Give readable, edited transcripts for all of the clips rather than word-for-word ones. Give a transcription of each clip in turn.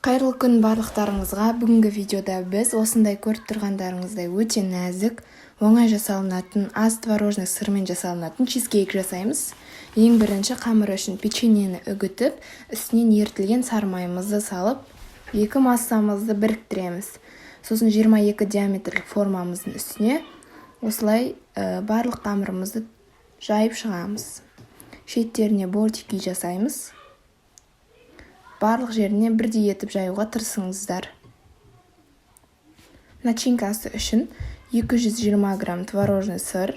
Қайырлы күн барлықтарыңызға. Бүгінгі видеода біз осындай көріп тұрғандарыңыздай өте нәзік, оңай жасалынатын, аз творожный сырмен жасалынатын чизкейк жасаймыз. Ең бірінші қамыр үшін печеньені үгітіп, үстінен ерітілген сары майымызды салып, екі массамызды біріктіреміз. Сосын 22 диаметрлік формамыздың үстіне осылай барлық қамырымызды жайып шығамыз. Шеттеріне бортики жасаймыз. Барлық жеріне бірдей етіп жаюға тырысыңыздар. Начинкасы үшін 220 грамм творожный сыр,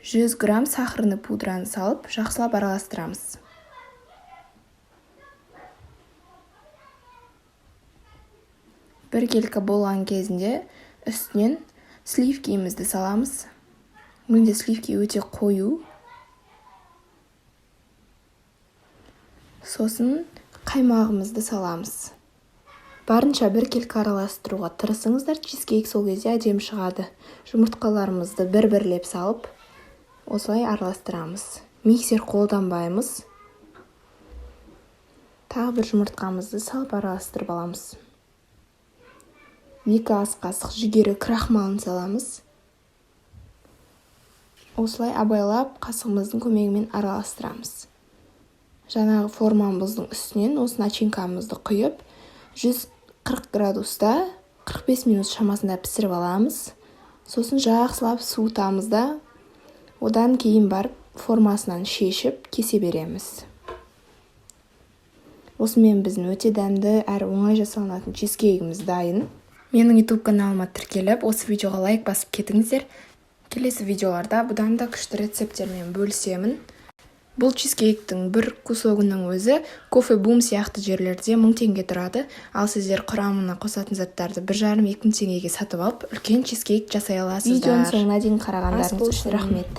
100 грамм сахарный пудраны салып, жақсылап араластырамыз. Біркелкі болған кезінде үстінен сливкимізді саламыз. Менде сливки өте қою. Сосын қаймағымызды саламыз. Барынша біркелкі араластыруға тырысыңыздар, чизкейк сол кезде әдемі шығады. Жұмыртқаларымызды бір-бірлеп салып, осылай араластырамыз. Миксер қолданбаймыз. Тағы бір жұмыртқамызды салып араластырып аламыз. 2 ас қасық жүгері крахмалын саламыз. Осылай абайлап қасығымыздың көмегімен араластырамыз. Жаңағы формамыздың үстінен осы начинкамызды құйып, 140 градуста 45 минут шамасында пісіріп аламыз. Сосын жақсылап суытамыз да, одан кейін барып формасынан шешіп кесе береміз. Осымен біздің өте дәмді әрі оңай жасалынатын чизкейгіміз дайын. Менің YouTube каналыма тіркеліп, осы видеоға лайк басып кетіңіздер. Келесі видеоларда бұдан да күшті рецептермен бөлісемін. Бұл чизкейктің бір кусогының өзі кофе-бум сияқты жерлерде 1000 теңге тұрады. Ал сіздер құрамына қосатын заттарды 1,5-2 мың теңгеге сатып алып, үлкен чизкейк жасай аласыздар. Видеоның соңына дейін қарағандарыңыз үшін рахмет.